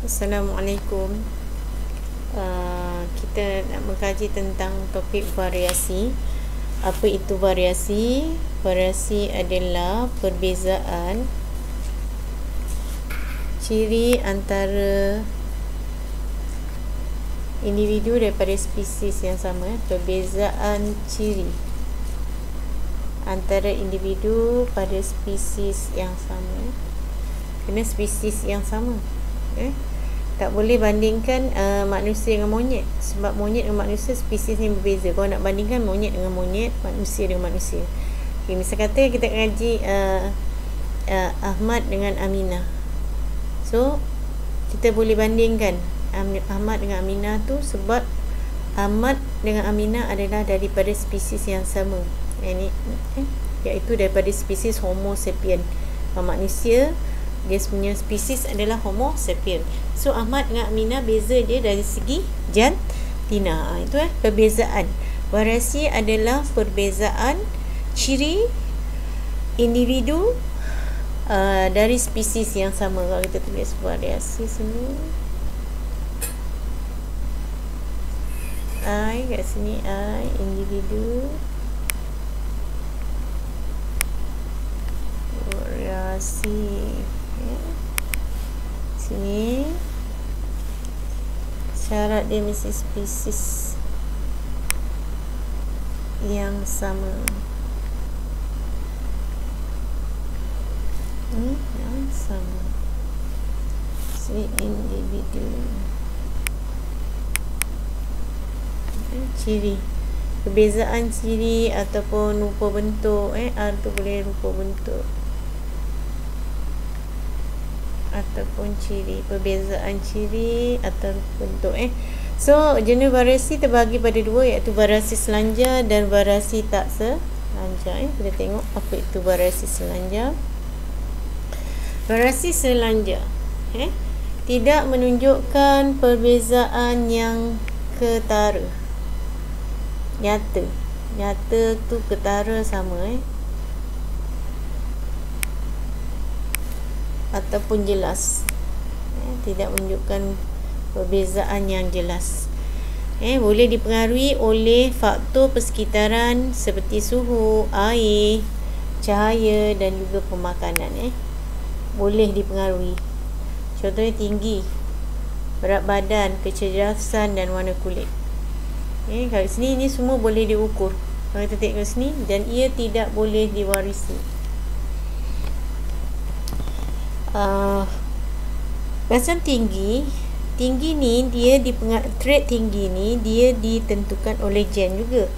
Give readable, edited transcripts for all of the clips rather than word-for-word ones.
Assalamualaikum. Kita nak mengkaji tentang topik variasi. Apa itu variasi? Variasi adalah perbezaan ciri antara individu daripada spesies yang sama. Perbezaan ciri antara individu pada spesies yang sama. Kena spesies yang sama. Tak boleh bandingkan manusia dengan monyet, sebab monyet dengan manusia spesies yang berbeza. Kalau nak bandingkan monyet dengan monyet, manusia dengan manusia. Misal kata kita ngaji Ahmad dengan Aminah. So kita boleh bandingkan Ahmad dengan Aminah tu sebab Ahmad dengan Aminah adalah daripada spesies yang sama, iaitu daripada spesies Homo sapien. Manusia dia punya spesies adalah Homo sapien. So Ahmad dengan Aminah beza dia dari segi jantina. Itu perbezaan. Variasi adalah perbezaan ciri individu dari spesies yang sama. Kalau kita tulis variasi sini, I kat sini, I individu, variasi sini, syarat dia mesti spesies yang sama. Yang sama. Si individu. Ciri. Perbezaan ciri ataupun rupa bentuk. R tu boleh rupa bentuk ataupun ciri. Perbezaan ciri atau bentuk. So jenis variasi terbahagi pada dua, iaitu variasi selanjar dan variasi tak selanjar. Kita tengok apa itu variasi selanjar. Variasi selanjar tidak menunjukkan perbezaan yang ketara, nyata tu ketara sama ataupun jelas. Tidak menunjukkan perbezaan yang jelas. Boleh dipengaruhi oleh faktor persekitaran seperti suhu, air, cahaya dan juga pemakanan. Boleh dipengaruhi. Contohnya tinggi, berat badan, kecerdasan dan warna kulit. Kat sini ini semua boleh diukur. Kalau kita tengok sini, dan ia tidak boleh diwarisi. Macam tinggi ni dia trait tinggi ni dia ditentukan oleh gen juga,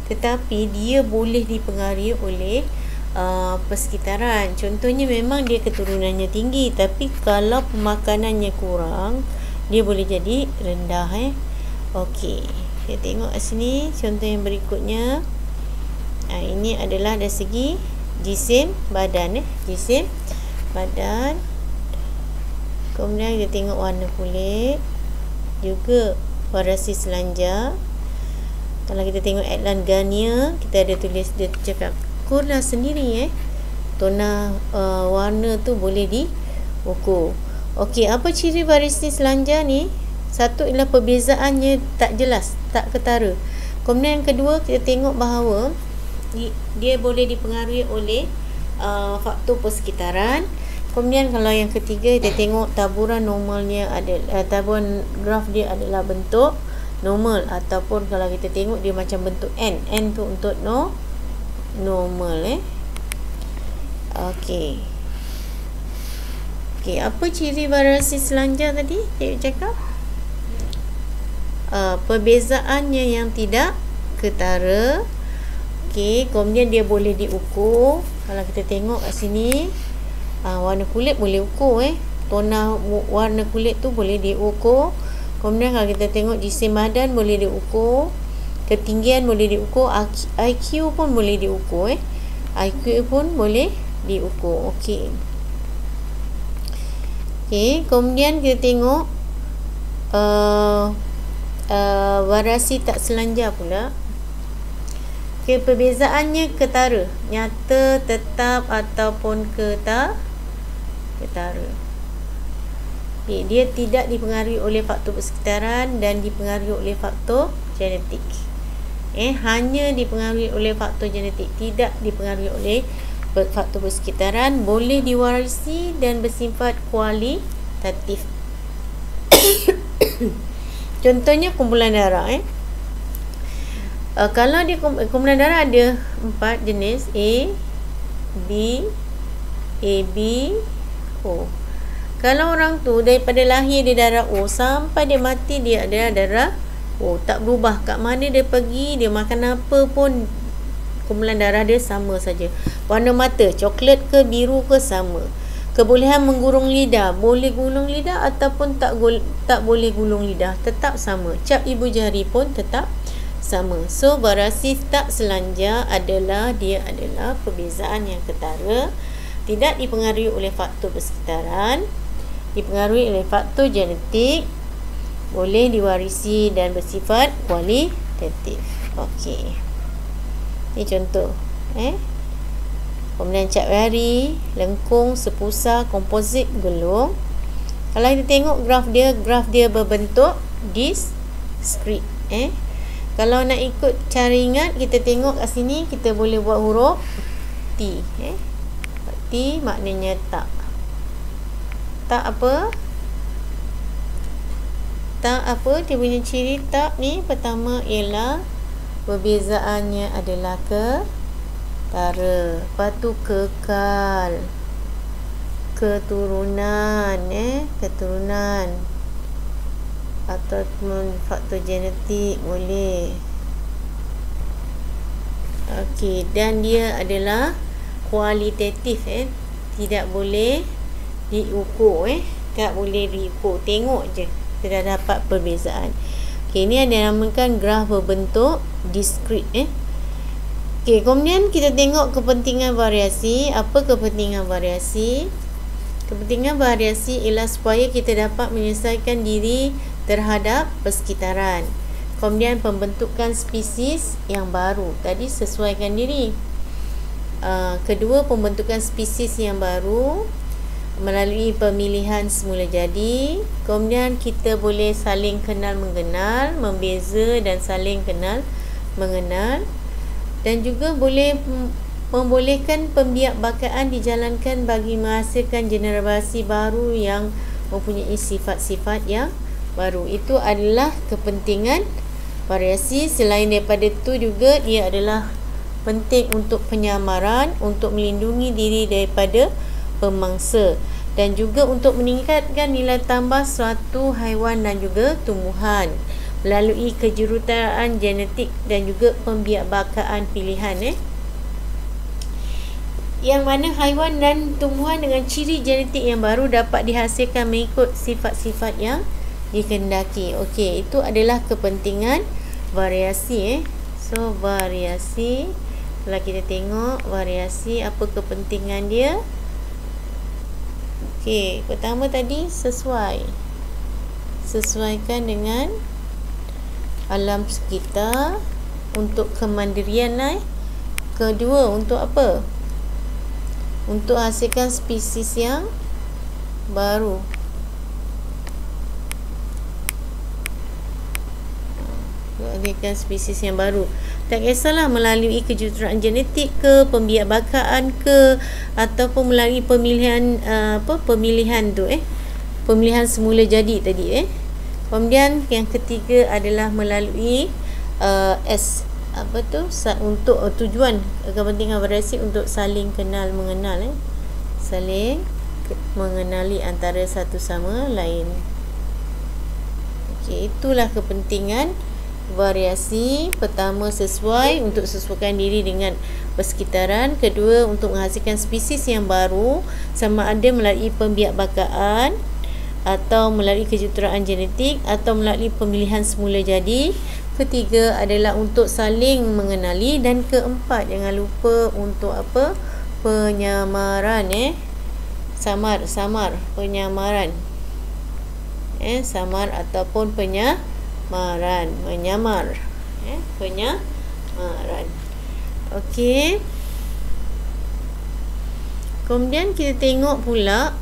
tetapi dia boleh dipengaruhi oleh persekitaran. Contohnya memang dia keturunannya tinggi, tapi kalau pemakanannya kurang, dia boleh jadi rendah. Okey, kita tengok sini contoh yang berikutnya. Ini adalah dari segi jisim badan. Jisim badan. Kemudian kita tengok warna kulit, juga variasi selanjar. Kalau kita tengok Atlan Garnier, kita ada tulis, dia cakap ukurlah sendiri. Tona warna tu boleh diukur. Okey, apa ciri variasi selanjar ni? Satu ialah perbezaannya tak jelas, tak ketara. Kemudian yang kedua, kita tengok bahawa dia boleh dipengaruhi oleh faktor persekitaran. Kemudian kalau yang ketiga, kita tengok taburan normalnya adalah taburan graf dia adalah bentuk normal, ataupun kalau kita tengok dia macam bentuk N. N tu untuk normal. Okey, apa ciri variasi selanjar tadi cikgu cakap? Perbezaannya yang tidak ketara. Okey, kemudian dia boleh diukur. Kalau kita tengok kat sini, warna kulit boleh ukur. Tona warna kulit tu boleh diukur. Kemudian kalau kita tengok jisim badan boleh diukur, ketinggian boleh diukur, IQ pun boleh diukur. IQ pun boleh diukur. Okey, kemudian kita tengok variasi tak selanjar pula. Perbezaannya ketara, nyata, tetap ataupun ketara. Dia tidak dipengaruhi oleh faktor persekitaran dan dipengaruhi oleh faktor genetik. Hanya dipengaruhi oleh faktor genetik, tidak dipengaruhi oleh faktor persekitaran, boleh diwarisi dan bersifat kualitatif. Contohnya kumpulan darah. Kalau di kumpulan darah ada 4 jenis, A, B, AB, O. Kalau orang tu daripada lahir dia darah O sampai dia mati dia adalah darah O, tak berubah. Kat mana dia pergi, dia makan apa pun, kumpulan darah dia sama saja. Warna mata, coklat ke biru ke, sama. Kebolehan menggulung lidah, boleh gulung lidah ataupun tak boleh gulung lidah, tetap sama. Cap ibu jari pun tetap sama. So variasi tak selanjar adalah perbezaan yang ketara, tidak dipengaruhi oleh faktor persekitaran, dipengaruhi oleh faktor genetik, boleh diwarisi dan bersifat kualitatif. Okey. Ini contoh. Kemudian cap jari, lengkung, sepusa, komposit, gelung. Kalau kita tengok graf dia berbentuk diskrit. Kalau nak ikut cara ingat, kita tengok kat sini, kita boleh buat huruf T. T maknanya tak. Tak apa? Tak apa? Dia punya ciri tak ni, pertama ialah perbezaannya adalah ketara. Lepas tu kekal. Keturunan. Keturunan. Ataupun faktor genetik boleh. Okey, dan dia adalah kualitatif. Tidak boleh diukur. Tak boleh diukur. Tengok je, kita dah dapat perbezaan. Okey, ini ada namakan graf berbentuk diskrit. Okey, kemudian kita tengok kepentingan variasi. Apa kepentingan variasi? Kepentingan variasi ialah supaya kita dapat menyelesaikan diri terhadap persekitaran. Kemudian pembentukan spesies yang baru. Tadi sesuaikan diri. Kedua, pembentukan spesies yang baru melalui pemilihan semula jadi. Kemudian kita boleh saling kenal mengenal, membeza dan saling kenal mengenal, dan juga boleh membolehkan pembiakbakaan dijalankan bagi menghasilkan generasi baru yang mempunyai sifat-sifat yang baru. Itu adalah kepentingan variasi. Selain daripada itu juga dia adalah penting untuk penyamaran, untuk melindungi diri daripada pemangsa, dan juga untuk meningkatkan nilai tambah suatu haiwan dan juga tumbuhan melalui kejuruteraan genetik dan juga pembiakbakaan pilihan. Yang mana haiwan dan tumbuhan dengan ciri genetik yang baru dapat dihasilkan mengikut sifat-sifat yang dikehendaki. Okey, itu adalah kepentingan variasi. So variasi, kalau kita tengok variasi, apa kepentingan dia? Okey, pertama tadi sesuaikan dengan alam sekitar untuk kemandirian. Kedua, untuk apa? Untuk hasilkan spesies yang baru. Hasilkan spesies yang baru. Tak kisahlah melalui kejuruteraan genetik ke, pembiakbakaan ke, ataupun melalui pemilihan pemilihan semula jadi tadi. Kemudian yang ketiga adalah melalui untuk tujuan kepentingan variasi untuk saling kenal mengenal, saling mengenali antara satu sama lain. Okey, itulah kepentingan variasi. Pertama, untuk sesuaikan diri dengan persekitaran. Kedua, untuk menghasilkan spesies yang baru, sama ada melalui pembiakbakaan atau melalui kejuruteraan genetik atau melalui pemilihan semula jadi. Ketiga adalah untuk saling mengenali, dan keempat, jangan lupa untuk apa? Penyamaran. Samar penyamaran. Samar ataupun penyamaran, menyamar. Penyamaran. Okey. Kemudian kita tengok pula